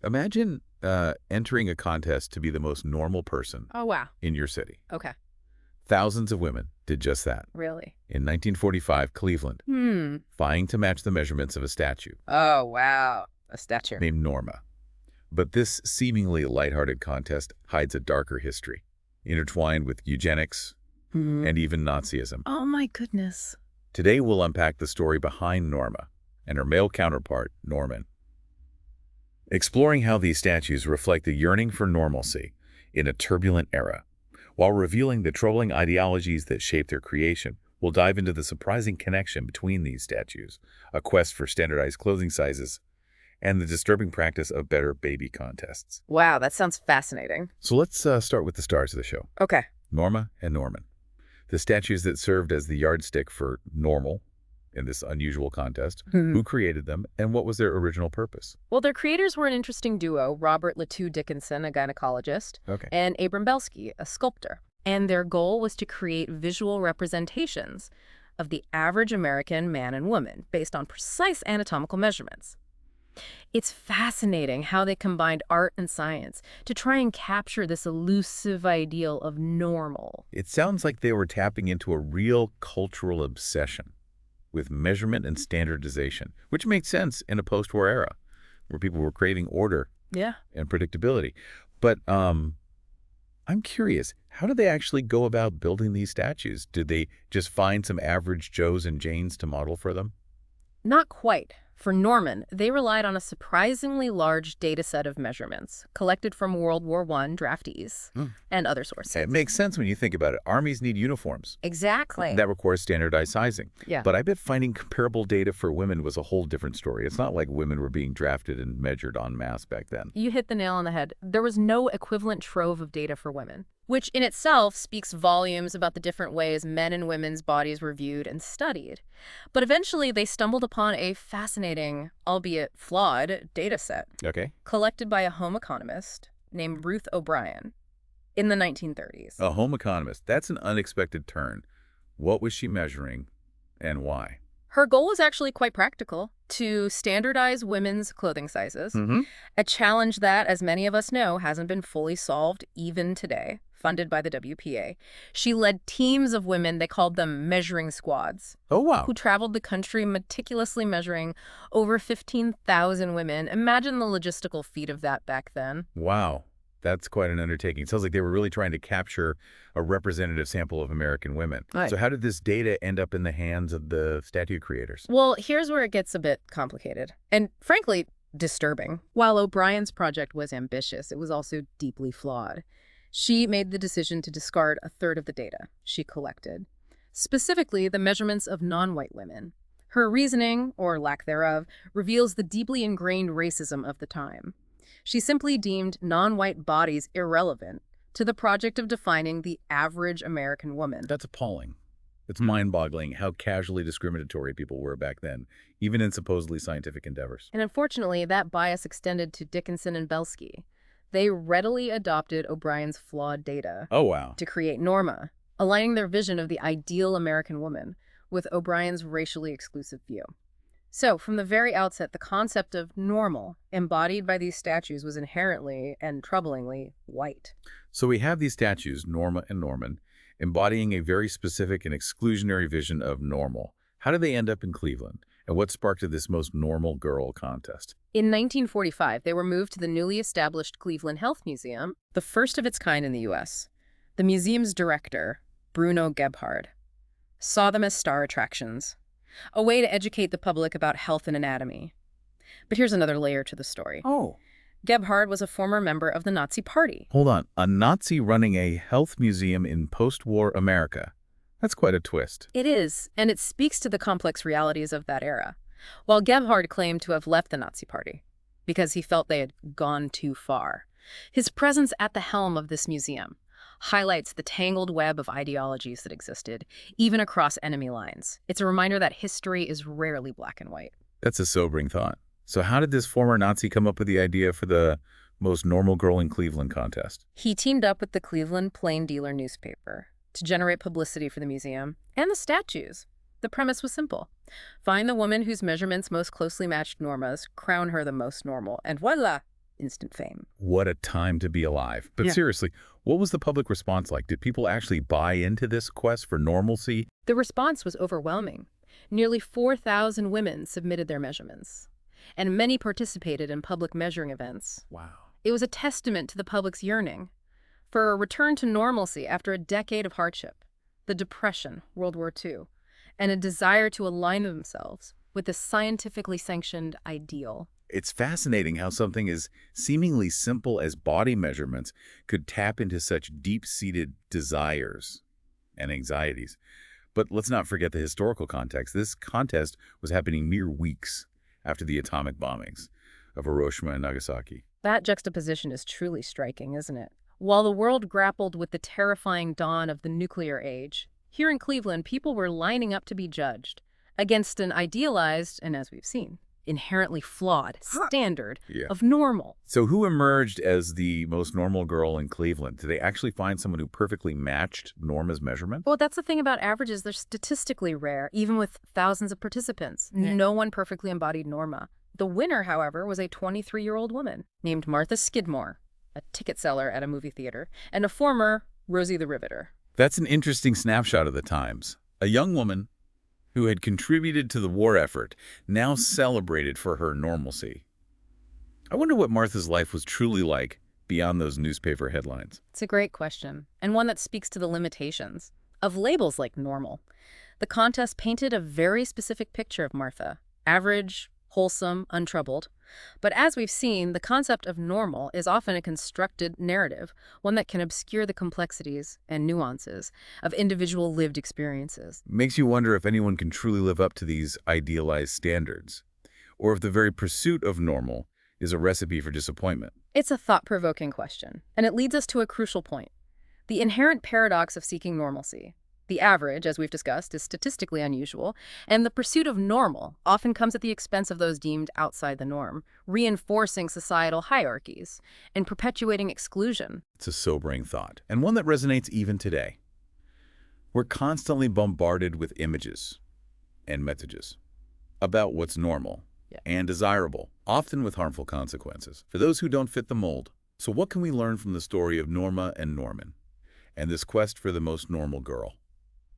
Imagine entering a contest to be the most normal person Oh, wow. in your city. Okay. Thousands of women did just that. Really? In 1945, Cleveland, vying to match the measurements of a statue Oh, wow. A statue. named Norma. But this seemingly lighthearted contest hides a darker history, intertwined with eugenics and even Nazism. Oh, my goodness. Today, we'll unpack the story behind Norma and her male counterpart, Norman, exploring how these statues reflect the yearning for normalcy in a turbulent era. While revealing the troubling ideologies that shaped their creation, we'll dive into the surprising connection between these statues, a quest for standardized clothing sizes, and the disturbing practice of better baby contests. Wow, that sounds fascinating. So let's start with the stars of the show, Okay. Norma and Norman, the statues that served as the yardstick for normal in this unusual contest. Who created them, and what was their original purpose? Well, their creators were an interesting duo, Robert Latu Dickinson, a gynecologist, Okay. and Abram Belsky, a sculptor. And their goal was to create visual representations of the average American man and woman based on precise anatomical measurements. It's fascinating how they combined art and science to try and capture this elusive ideal of normal. It sounds like they were tapping into a real cultural obsession with measurement and standardization, which makes sense in a post-war era where people were craving order Yeah. and predictability. But I'm curious, how did they actually go about building these statues? Did they just find some average Joes and Janes to model for them? Not quite. For Norman, they relied on a surprisingly large data set of measurements collected from World War I draftees and other sources. It makes sense when you think about it. Armies need uniforms. Exactly. That requires standardized sizing. Yeah. But I bet finding comparable data for women was a whole different story. It's not like women were being drafted and measured en masse back then. You hit the nail on the head. There was no equivalent trove of data for women, which in itself speaks volumes about the different ways men and women's bodies were viewed and studied. But eventually they stumbled upon a fascinating, albeit flawed, data set Okay. collected by a home economist named Ruth O'Brien in the 1930s. A home economist. That's an unexpected turn. What was she measuring and why? Her goal was actually quite practical: to standardize women's clothing sizes, a challenge that, as many of us know, hasn't been fully solved even today, funded by the WPA. She led teams of women, they called them measuring squads, Oh, wow. who traveled the country meticulously measuring over 15,000 women. Imagine the logistical feat of that back then. Wow. That's quite an undertaking. Sounds like they were really trying to capture a representative sample of American women. Right. So how did this data end up in the hands of the statue creators? Well, here's where it gets a bit complicated and, frankly, disturbing. While O'Brien's project was ambitious, it was also deeply flawed. She made the decision to discard a third of the data she collected, specifically the measurements of non-white women. Her reasoning, or lack thereof, reveals the deeply ingrained racism of the time. She simply deemed non-white bodies irrelevant to the project of defining the average American woman. That's appalling. It's mind-boggling how casually discriminatory people were back then, even in supposedly scientific endeavors. And unfortunately, that bias extended to Dickinson and Belsky. They readily adopted O'Brien's flawed data Oh, wow. to create Norma, aligning their vision of the ideal American woman with O'Brien's racially exclusive view. So, from the very outset, the concept of normal embodied by these statues was inherently and troublingly white. So we have these statues, Norma and Norman, embodying a very specific and exclusionary vision of normal. How did they end up in Cleveland? And what sparked this most normal girl contest? In 1945, they were moved to the newly established Cleveland Health Museum, the first of its kind in the U.S. The museum's director, Bruno Gebhard, saw them as star attractions, a way to educate the public about health and anatomy. But here's another layer to the story. Oh. Gebhard was a former member of the Nazi Party. Hold on. A Nazi running a health museum in post-war America. That's quite a twist. It is, and it speaks to the complex realities of that era. While Gebhard claimed to have left the Nazi Party because he felt they had gone too far, his presence at the helm of this museum highlights the tangled web of ideologies that existed, even across enemy lines. It's a reminder that history is rarely black and white. That's a sobering thought. So how did this former Nazi come up with the idea for the most normal girl in Cleveland contest? He teamed up with the Cleveland Plain Dealer newspaper to generate publicity for the museum and the statues. The premise was simple: find the woman whose measurements most closely matched Norma's, crown her the most normal, and voila! instant fame. What a time to be alive. But Yeah. seriously, what was the public response like? Did people actually buy into this quest for normalcy? The response was overwhelming. Nearly 4,000 women submitted their measurements, and many participated in public measuring events. Wow. It was a testament to the public's yearning for a return to normalcy after a decade of hardship, the Depression, World War II, and a desire to align themselves with the scientifically sanctioned ideal. It's fascinating how something as seemingly simple as body measurements could tap into such deep-seated desires and anxieties. But let's not forget the historical context. This contest was happening mere weeks after the atomic bombings of Hiroshima and Nagasaki. That juxtaposition is truly striking, isn't it? While the world grappled with the terrifying dawn of the nuclear age, here in Cleveland, people were lining up to be judged against an idealized, and as we've seen, inherently flawed standard Yeah. of normal. So who emerged as the most normal girl in Cleveland? Did they actually find someone who perfectly matched Norma's measurement? Well, that's the thing about averages. They're statistically rare, even with thousands of participants. No one perfectly embodied Norma. The winner, however, was a 23-year-old woman named Martha Skidmore, a ticket seller at a movie theater, and a former Rosie the Riveter. That's an interesting snapshot of the times. A young woman who had contributed to the war effort, now celebrated for her normalcy. I wonder what Martha's life was truly like beyond those newspaper headlines. It's a great question, and one that speaks to the limitations of labels like normal. The contest painted a very specific picture of Martha: average, wholesome, untroubled. But as we've seen, the concept of normal is often a constructed narrative, one that can obscure the complexities and nuances of individual lived experiences. Makes you wonder if anyone can truly live up to these idealized standards, or if the very pursuit of normal is a recipe for disappointment. It's a thought-provoking question, and it leads us to a crucial point: the inherent paradox of seeking normalcy. The average, as we've discussed, is statistically unusual, and the pursuit of normal often comes at the expense of those deemed outside the norm, reinforcing societal hierarchies and perpetuating exclusion. It's a sobering thought, and one that resonates even today. We're constantly bombarded with images and messages about what's normal and desirable, often with harmful consequences for those who don't fit the mold. So what can we learn from the story of Norma and Norman and this quest for the most normal girl?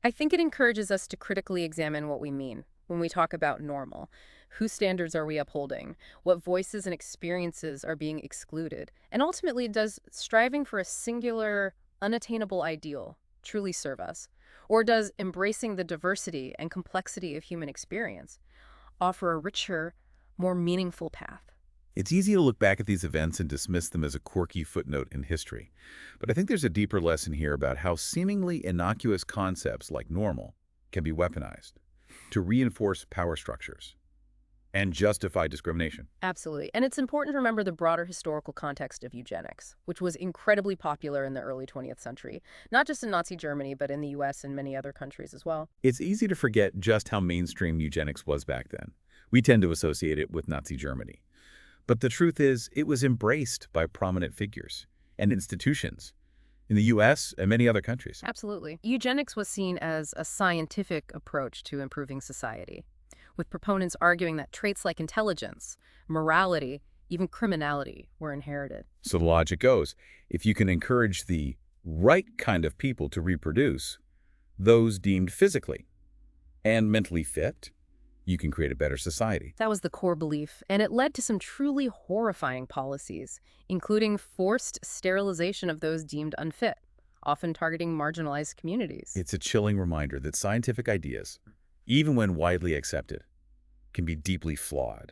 I think it encourages us to critically examine what we mean when we talk about normal. Whose standards are we upholding? What voices and experiences are being excluded? And ultimately, does striving for a singular, unattainable ideal truly serve us? Or does embracing the diversity and complexity of human experience offer a richer, more meaningful path? It's easy to look back at these events and dismiss them as a quirky footnote in history. But I think there's a deeper lesson here about how seemingly innocuous concepts like normal can be weaponized to reinforce power structures and justify discrimination. Absolutely. And it's important to remember the broader historical context of eugenics, which was incredibly popular in the early 20th century, not just in Nazi Germany, but in the US and many other countries as well. It's easy to forget just how mainstream eugenics was back then. We tend to associate it with Nazi Germany. But the truth is, it was embraced by prominent figures and institutions in the U.S. and many other countries. Absolutely. Eugenics was seen as a scientific approach to improving society, with proponents arguing that traits like intelligence, morality, even criminality were inherited. So the logic goes, if you can encourage the right kind of people to reproduce, those deemed physically and mentally fit, you can create a better society. That was the core belief, and it led to some truly horrifying policies, including forced sterilization of those deemed unfit, often targeting marginalized communities. It's a chilling reminder that scientific ideas, even when widely accepted, can be deeply flawed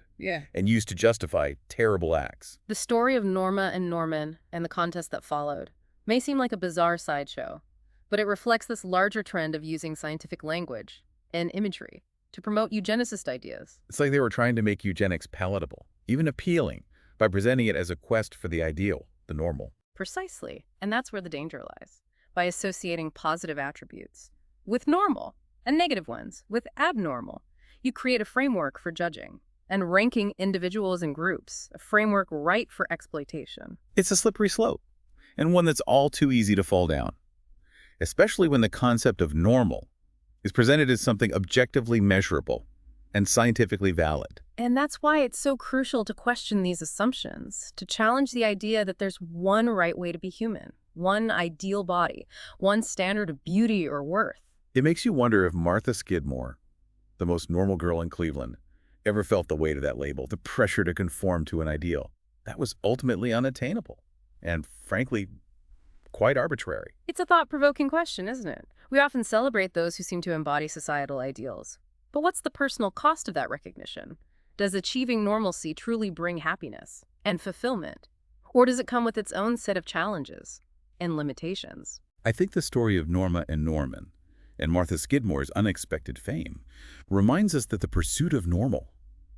and used to justify terrible acts. The story of Norma and Norman and the contest that followed may seem like a bizarre sideshow, but it reflects this larger trend of using scientific language and imagery to promote eugenicist ideas. It's like they were trying to make eugenics palatable, even appealing, by presenting it as a quest for the ideal, the normal. Precisely. And that's where the danger lies. By associating positive attributes with normal and negative ones with abnormal, you create a framework for judging and ranking individuals and groups, a framework ripe for exploitation. It's a slippery slope, and one that's all too easy to fall down, especially when the concept of normal is presented as something objectively measurable and scientifically valid. And that's why it's so crucial to question these assumptions, to challenge the idea that there's one right way to be human, one ideal body, one standard of beauty or worth. It makes you wonder if Martha Skidmore, the most normal girl in Cleveland, ever felt the weight of that label, the pressure to conform to an ideal that was ultimately unattainable and, frankly, quite arbitrary. It's a thought-provoking question, isn't it? We often celebrate those who seem to embody societal ideals. But what's the personal cost of that recognition? Does achieving normalcy truly bring happiness and fulfillment? Or does it come with its own set of challenges and limitations? I think the story of Norma and Norman and Martha Skidmore's unexpected fame reminds us that the pursuit of normal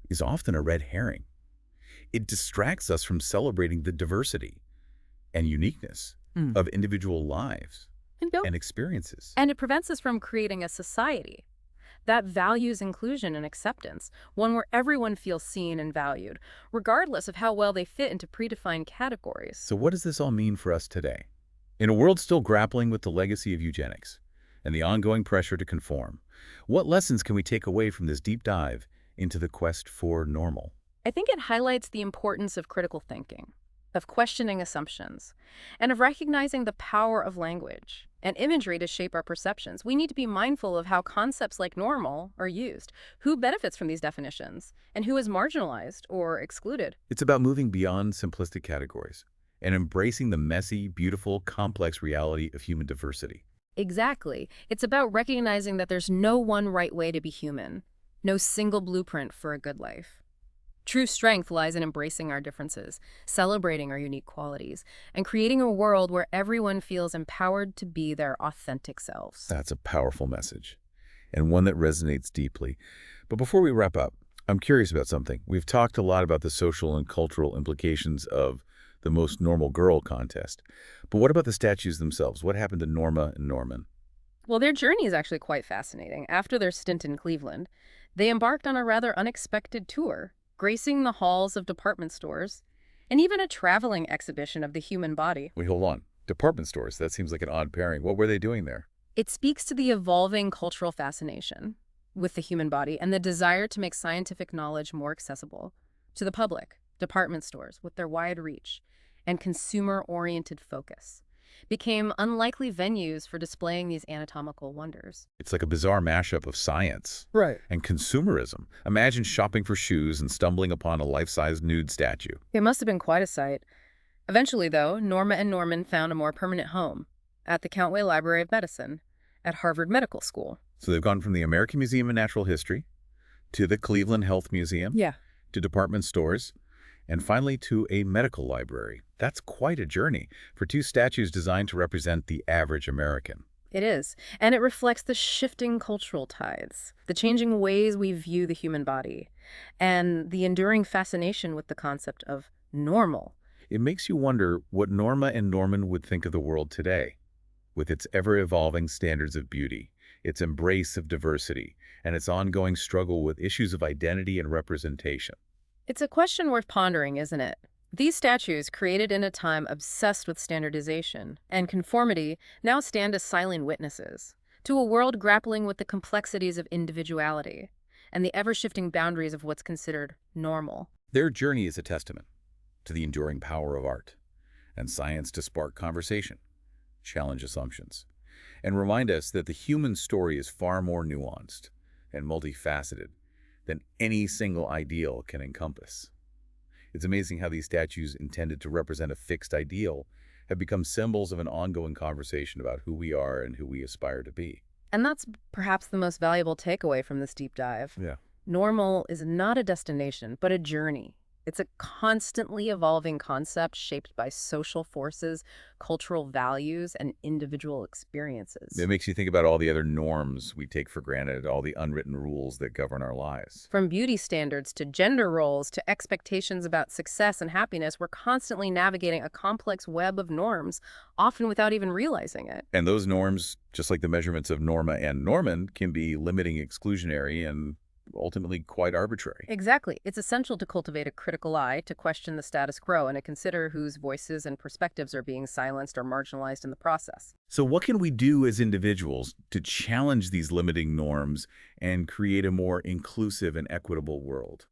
is often a red herring. It distracts us from celebrating the diversity and uniqueness of individual lives and experiences. And it prevents us from creating a society that values inclusion and acceptance, one where everyone feels seen and valued, regardless of how well they fit into predefined categories. So what does this all mean for us today? In a world still grappling with the legacy of eugenics and the ongoing pressure to conform, what lessons can we take away from this deep dive into the quest for normal? I think it highlights the importance of critical thinking, of questioning assumptions, and of recognizing the power of language and imagery to shape our perceptions. We need to be mindful of how concepts like normal are used, who benefits from these definitions, and who is marginalized or excluded. It's about moving beyond simplistic categories and embracing the messy, beautiful, complex reality of human diversity. Exactly. It's about recognizing that there's no one right way to be human, no single blueprint for a good life. True strength lies in embracing our differences, celebrating our unique qualities, and creating a world where everyone feels empowered to be their authentic selves. That's a powerful message, and one that resonates deeply. But before we wrap up, I'm curious about something. We've talked a lot about the social and cultural implications of the Most Normal Girl contest. But what about the statues themselves? What happened to Norma and Norman? Well, their journey is actually quite fascinating. After their stint in Cleveland, they embarked on a rather unexpected tour, gracing the halls of department stores, and even a traveling exhibition of the human body. Wait, hold on. Department stores, that seems like an odd pairing. What were they doing there? It speaks to the evolving cultural fascination with the human body and the desire to make scientific knowledge more accessible to the public. Department stores, with their wide reach and consumer-oriented focus, became unlikely venues for displaying these anatomical wonders. It's like a bizarre mashup of science Right. and consumerism. Imagine shopping for shoes and stumbling upon a life-size nude statue. It must have been quite a sight. Eventually, though, Norma and Norman found a more permanent home at the Countway Library of Medicine at Harvard Medical School. So they've gone from the American Museum of Natural History to the Cleveland Health Museum Yeah. to department stores and finally to a medical library. That's quite a journey for two statues designed to represent the average American. It is, and it reflects the shifting cultural tides, the changing ways we view the human body, and the enduring fascination with the concept of normal. It makes you wonder what Norma and Norman would think of the world today, with its ever-evolving standards of beauty, its embrace of diversity, and its ongoing struggle with issues of identity and representation. It's a question worth pondering, isn't it? These statues, created in a time obsessed with standardization and conformity, now stand as silent witnesses to a world grappling with the complexities of individuality and the ever-shifting boundaries of what's considered normal. Their journey is a testament to the enduring power of art and science to spark conversation, challenge assumptions, and remind us that the human story is far more nuanced and multifaceted than any single ideal can encompass. It's amazing how these statues intended to represent a fixed ideal have become symbols of an ongoing conversation about who we are and who we aspire to be. And that's perhaps the most valuable takeaway from this deep dive. Yeah. Normal is not a destination, but a journey. It's a constantly evolving concept shaped by social forces, cultural values, and individual experiences. It makes you think about all the other norms we take for granted, all the unwritten rules that govern our lives. From beauty standards to gender roles to expectations about success and happiness, we're constantly navigating a complex web of norms, often without even realizing it. And those norms, just like the measurements of Norma and Norman, can be limiting, exclusionary, and ultimately quite arbitrary. Exactly. It's essential to cultivate a critical eye, to question the status quo, and to consider whose voices and perspectives are being silenced or marginalized in the process. So what can we do as individuals to challenge these limiting norms and create a more inclusive and equitable world?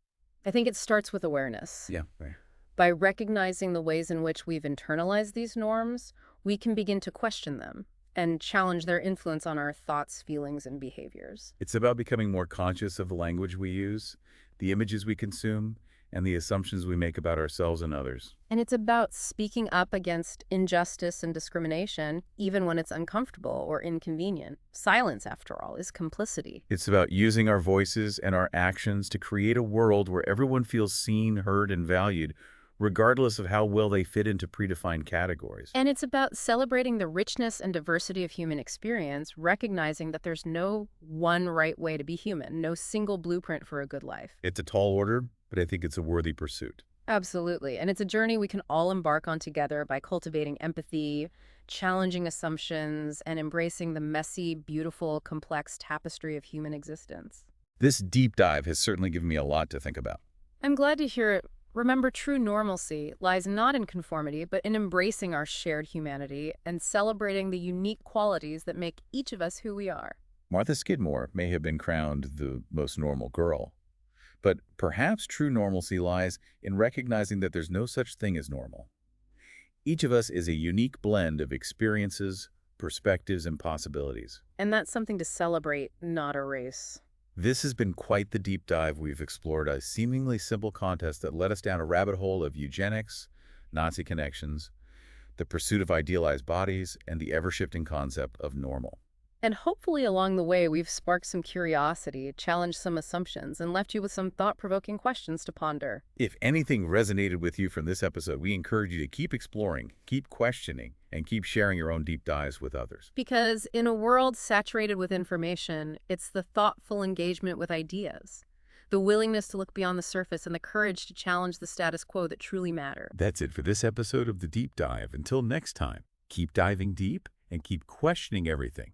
I think it starts with awareness. Yeah. Right. By recognizing the ways in which we've internalized these norms, we can begin to question them and challenge their influence on our thoughts, feelings, and behaviors. It's about becoming more conscious of the language we use, the images we consume, and the assumptions we make about ourselves and others. And it's about speaking up against injustice and discrimination, even when it's uncomfortable or inconvenient. Silence, after all, is complicity. It's about using our voices and our actions to create a world where everyone feels seen, heard, and valued, regardless of how well they fit into predefined categories. And it's about celebrating the richness and diversity of human experience, recognizing that there's no one right way to be human, no single blueprint for a good life. It's a tall order, but I think it's a worthy pursuit. Absolutely. And it's a journey we can all embark on together by cultivating empathy, challenging assumptions, and embracing the messy, beautiful, complex tapestry of human existence. This deep dive has certainly given me a lot to think about. I'm glad to hear it. Remember, true normalcy lies not in conformity, but in embracing our shared humanity and celebrating the unique qualities that make each of us who we are. Martha Skidmore may have been crowned the most normal girl, but perhaps true normalcy lies in recognizing that there's no such thing as normal. Each of us is a unique blend of experiences, perspectives, and possibilities. And that's something to celebrate, not erase. This has been quite the deep dive. We've explored a seemingly simple contest that led us down a rabbit hole of eugenics, Nazi connections, the pursuit of idealized bodies, and the ever-shifting concept of normal. And hopefully along the way, we've sparked some curiosity, challenged some assumptions, and left you with some thought-provoking questions to ponder. If anything resonated with you from this episode, we encourage you to keep exploring, keep questioning, and keep sharing your own deep dives with others. Because in a world saturated with information, it's the thoughtful engagement with ideas, the willingness to look beyond the surface, and the courage to challenge the status quo that truly matter. That's it for this episode of The Deep Dive. Until next time, keep diving deep and keep questioning everything.